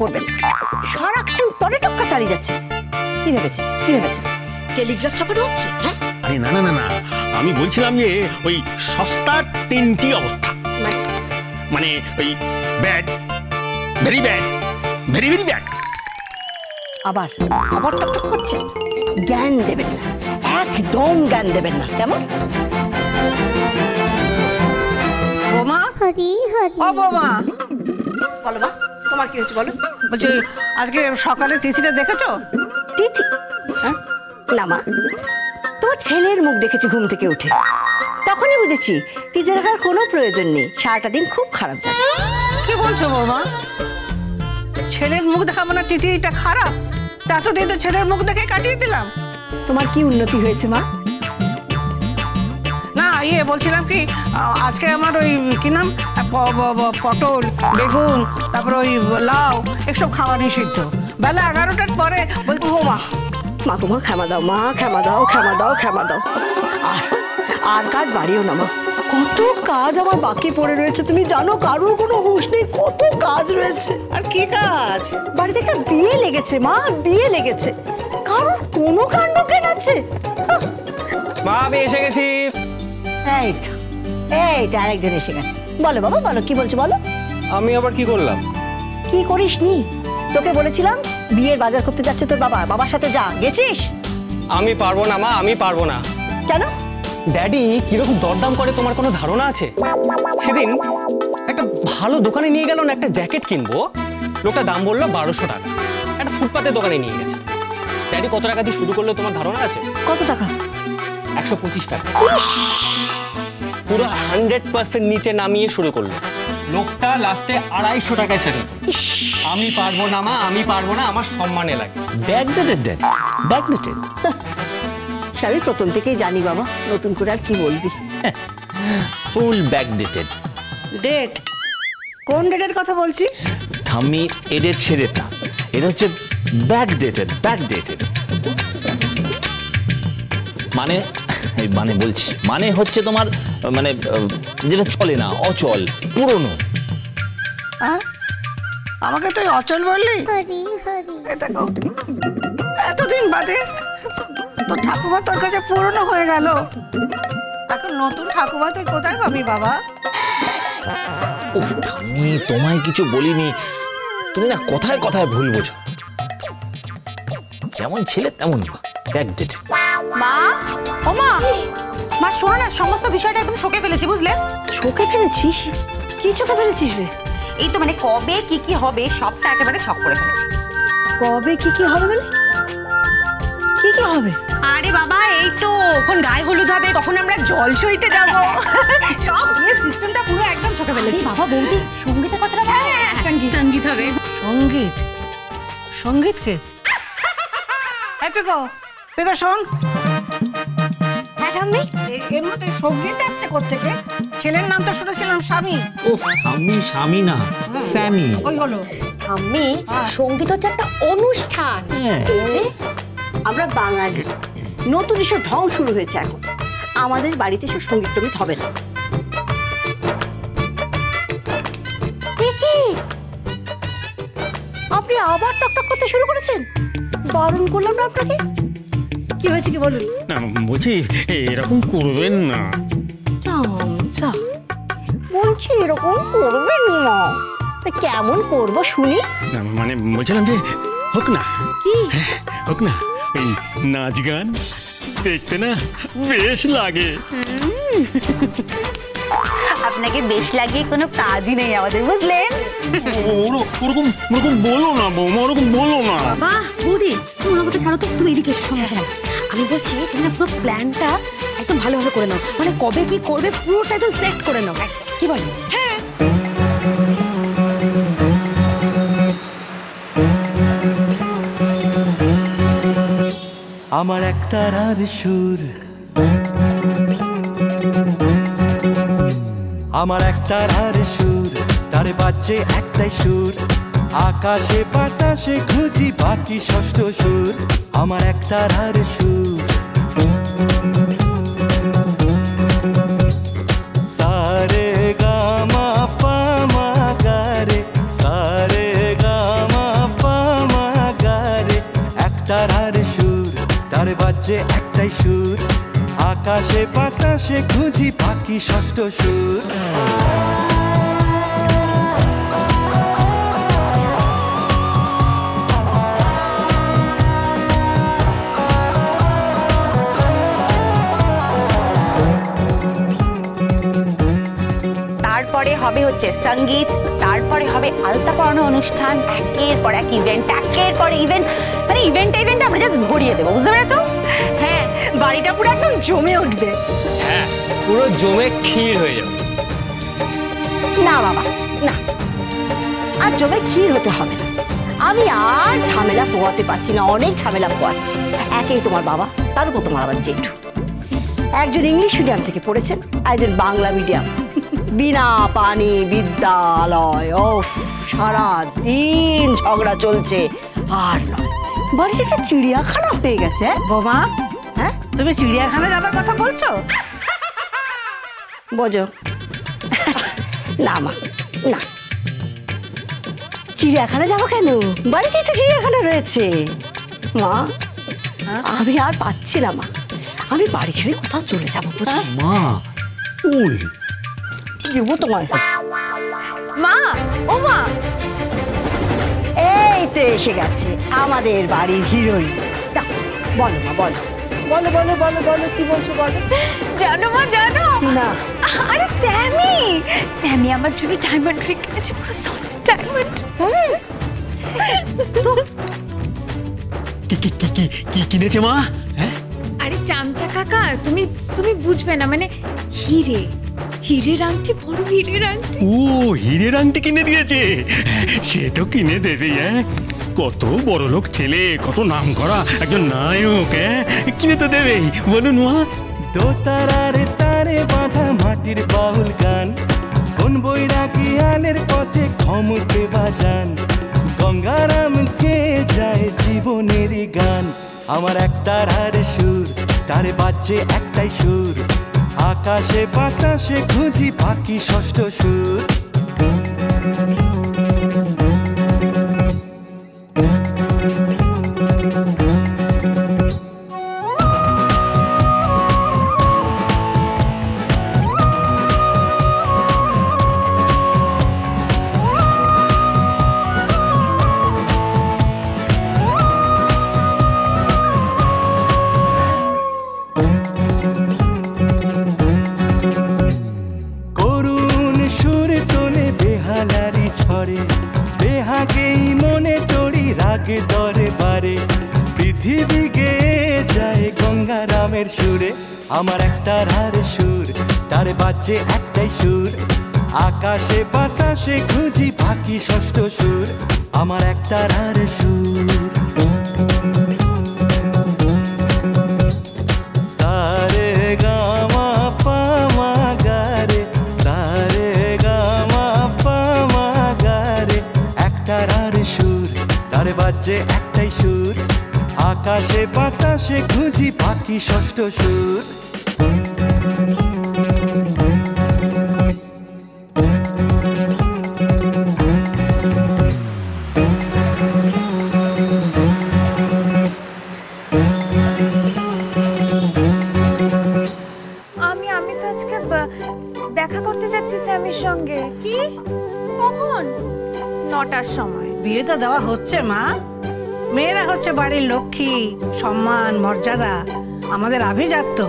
করবেন না, সারাক্ষণ টরে টক্কা চালিয়ে যাচ্ছে। কি ভেবেছে টেলিগ্রাফ ছাপানো হচ্ছে? হ্যাঁ, আরে না না না না, আমি বলছিলাম যে ওই সস্তার 3টি অবস্থা, মানে ওই bad, very bad, very very bad. আবার টকটক করছে। জ্ঞান দেবেন না, একদম জ্ঞান দেবেন না, কেমন? বোমা, ও বোমা, বলো মা, তোমার কি হচ্ছে বলো? বলছি আজকে সকালে তিথিটা দেখেছো? তিথি? না মা, তোমার ছেলের মুখ দেখেছি ঘুম থেকে উঠে, তখনই বুঝেছি তিথি দেখার কোনো প্রয়োজন নেই, সারাটা দিন খুব খারাপ যাবে। কি বলছো বৌমা? ছেলের মুখ দেখা মানে তিথিটা খারাপ? এতদিন তো ছেলের মুখ দেখে কাটিয়ে দিলাম। তোমার কি উন্নতি হয়েছে মা? না বলছিলাম কি, আজকে আমার ওই কি নাম, পটল, বেগুন, তারপর ওই লাউ, এসব খাওয়া নিষিদ্ধ। বেলা 11টার পরে বলতো মা তোমার ক্ষমা দাও মা, ক্ষমা দাও, ক্ষমা দাও, ক্ষমা দাও। আর কাজ বাড়িও না মা, কত কাজ আমার বাকি পড়ে রয়েছে তুমি জানো, কারোর কোনো হুঁশ নেই, কত কাজ রয়েছে। আর কি কাজ? বাড়িতে একটা বিয়ে লেগেছে মা, বিয়ে লেগেছে, কারোর কোনো কাণ্ড জ্ঞান আছে? মা আমি এসে গেছি। এই তো আরেকজন এসে গেছে। বলো বাবা, বলো কি বলছো বলো। আমি আবার কি করলাম? কি করিস নি? তোকে বলেছিলাম বিয়ের বাজার করতে যাচ্ছে তোর বাবা, বাবার সাথে যা, গেছিস? আমি পারবো না মা, আমি পারবো না। কেন? ড্যাডি কিরকম দরদাম করে তোমার কোনো ধারণা আছে? সেদিন একটা ভালো দোকানে নিয়ে গেল না, একটা জ্যাকেট কিনবো, লোকটা দাম বললো 1200 টাকা, একটা ফুটপাতের দোকানে নিয়ে গেছে। ড্যাডি কত টাকা দিয়ে শুরু করলো তোমার ধারণা আছে? কত টাকা? 125 টাকা। পুরো 100% নিচে নামিয়ে শুরু করলো, লোকটা লাস্টে 250 টাকায় সেটেল করলো। আমি পারবো না মা, আমি পারবো না, আমার সম্মানে লাগে। Backdated, backdated. আমি প্রথম থেকেই জানি বাবা, নতুন করে আর কি বলবি। ফুল ব্যাকডেটেড। ডেট? কোন ডেটের কথা বলছিস? ঠাম্মি এডেট ছেড়ে না, এটা হচ্ছে ব্যাকডেটেড, ব্যাকডেটেড। মানে বলছি, মানে হচ্ছে তোমার মানে যেটা চলে না, অচল, পুরনো। আমাকে তুই অচল বললি? দেখো এতদিন বাদে তোর ঠাকুমা তোর কাছে পুরনো হয়ে গেল, এখন নতুন ঠাকুমা তুই কোথায় পাবি বাবা? আমি তোমায় কিছু বলিনি, তুমি না কথায় কথায় ভুল বোঝো। যেমন ছেলে তেমন ব্যাকডেটেড। মা, ও মা, মা শোনো না, সমস্ত বিষয়টা একদম ছকে ফেলেছি বুঝলে। ছকে ফেলেছিস? কি ছকে ফেলেছিস রে? এই তো মানে কবে কি কি হবে সবটা একেবারে ছক করে ফেলেছি। কবে কি কি হবে মানে? কি কি হবে? আরে বাবা এই তো কখন গায়ে হলুদ হবে, কখন আমরা জল সইতে যাব, সব বিয়ের সিস্টেমটা পুরো একদম ছকে ফেলেছি। বাবা বৌদি সঙ্গীতের কথাটা সঙ্গীত হবে। সঙ্গীত? সঙ্গীতকে? এই পেকো, পেকো শোন। হ্যাঁ ঠাম্মি, এর মধ্যে সঙ্গীত আসছে কোত্থেকে? ছেলের নাম তো শুনেছিলাম স্বামী। উফ, ঠাম্মি স্বামী না, স্যামি। ওই হলো ঠাম্মি, সঙ্গীত হচ্ছে একটা অনুষ্ঠান। এই যে আমরা বাঙালি, নতুন এসব ঢং শুরু হয়েছে এখন, আমাদের বাড়িতে সব সঙ্গীত টঙ্গীত হবে না। আপনি আবার টকটক করতে শুরু করেছেন? বারণ করলাম না আপনাকে। কি হয়েছে কি বলুন? না বলছি এরকম করবেন না। বলছি এরকম করবেন না, কেমন করবো শুনি? না মানে বলছিলাম যে হোক না। কি হোক না, এই নাচ গান দেখতে না বেশ লাগে। আপনাকে বেশ লাগিয়ে কোনো কাজই নেই আমাদের বুঝলেন। ওরকম বলো না বৌমা, ওরকম বলো না। বাবা বৌদি তুমি আমার কথা ছাড়ো তো, তুমি এদিকে এসো। শোনো শোনো, আমি বলছি তুমি না পুরো প্ল্যানটা একদম ভালোভাবে করে নাও, মানে কবে কি করবে পুরোটা একদম সেট করে নাও, কি বলো? হ্যাঁ আমার একতারার সুর, আমার একতারার সুর, তারে বাজছে একটাই সুর, আকাশে বাতাসে খুঁজি বাকি ষষ্ঠ সুর, আমার একতারার সুর। সারে গামা পামা গারে, সারে গামা তারে বাজছে একটাই সুর, আকাশে বাতাসে খুঁজি পাখি ষষ্ঠ সুর। তারপরে হবে হচ্ছে সঙ্গীত, তারপরে হবে আলতা পরানো অনুষ্ঠান, একের পর এক ইভেন্ট, একের পর ইভেন্ট, মানে ইভেন্টে আমরা জাস্ট ভরিয়ে দেবো, বুঝতে পেরেছো? হ্যাঁ, বাড়িটা পুরো একদম জমে উঠবে। হ্যাঁ, পুরো জমে ক্ষীর হয়ে যাবে। না বাবা, না, আর জমে ক্ষীর হতে হবে না। আমি আর ঝামেলা পোয়াতে পারছি না, অনেক ঝামেলা পোয়াচ্ছি। একেই তোমার বাবা, তার উপর তোমার আবার জেঠু। একজন ইংলিশ মিডিয়াম থেকে পড়েছেন, একজন বাংলা মিডিয়াম। বিনা পানি বিদ্যালয়, ওফ, সারা দিন ঝগড়া চলছে। আর নয়, বাড়িতে একটা চিড়িয়াখানা হয়ে গেছে। বোমা, হ্যাঁ, তুমি চিড়িয়াখানা যাবার কথা বলছো? বোঝো না মা, না, চিড়িয়াখানা যাবো কেন? বাড়িতেই তো চিড়িয়াখানা রয়েছে। মা, আমি আর পাচ্ছি না মা, আমি বাড়ি ছেড়ে কোথাও চলে যাবো, বুঝলি? মা, ওই দেবো তোমার। মা, ও মা, এই তো এসে গেছে আমাদের বাড়ির হিরোইন। বলো মা, বলো বলো বলো বলো বলো, কি বলছো বলো। জানো মা, জানো না, আরে স্যামি আমার জন্য ডায়মন্ড রিং কিনেছে, পুরো সলিড ডায়মন্ড। কি কিনেছে মা? হ্যাঁ, আরে চামচা কাকা, তুমি বুঝবে না, মানে হিরের আংটি, বড় হিরের আংটি। ও, হিরের আংটি কিনে দিয়েছে। সে তো কিনে দেবে। হ্যাঁ, কত বড় লোক ছেলে, কত নাম করা একজন নায়ক। হ্যাঁ, কিনে তো দেবেই, বলুন মা। দোতারারে তারে বাঁধা মাটির বাউল গান, কোন বৈরাগী আলের পথে ক্ষমতে বাজান, গঙ্গারামকে যায় জীবনেরই গান। আমার একতারার সুর, তারে বাজছে একটাই সুর, আকাশে বাতাসে খুঁজি পাখি ষষ্ঠ সুর। বেহাগেই মনে তোরি রাগে দরে বারে, পৃথিবী গেয়ে যায় গঙ্গারামের সুরে। আমার একতারার সুর, তারে বাজছে একটাই সুর, আকাশে বাতাসে খুঁজি পাখি ষষ্ঠ সুর। আমার একতারার সুর। সারে গামা পামা গারে, সারে গামা পামা গারে, একতারার সুর, তারে বাজছে একটাই সুর, আকাশে বাতাসে খুঁজি পাখি ষষ্ঠ সুর। আমি তো আজকে দেখা করতে যাচ্ছি স্যামির সঙ্গে। কি? কখন? 9টার সময়। বিয়ে তো দেওয়া হচ্ছে মা, মেয়েরা হচ্ছে বাড়ির লক্ষ্মী, সম্মান মর্যাদা আমাদের আভিজাত্য।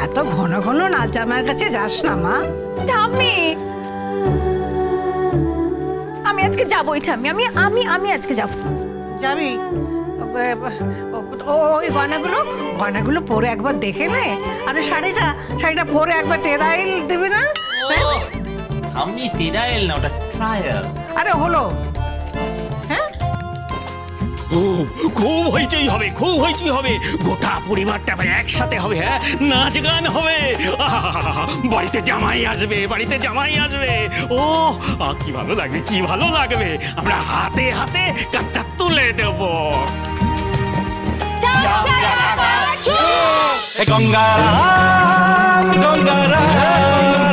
এত ঘন ঘন নাচ জামাইয়ের কাছে যাস না মা। ঠাম্মি, আমি আজকে যাবোই ঠাম্মি, আমি আজকে যাব। যাবি? ওই গয়নাগুলো পরে একবার দেখে নে, আর শাড়িটা পরে একবার তেরাইল দেবে না? আমি তেরাইল না, ওটা ট্রায়াল। আরে হলো, খুব হইচই হবে, খুব হইচই হবে, গোটা পরিবারটা একসাথে হবে। হ্যাঁ, নাচ গান হবে, বাড়িতে জামাই আসবে, বাড়িতে জামাই আসবে। ও, কি ভালো লাগবে, কি ভালো লাগবে। আমরা হাতে হাতে কাঁচা তুলে দেব। গঙ্গারাম গঙ্গারাম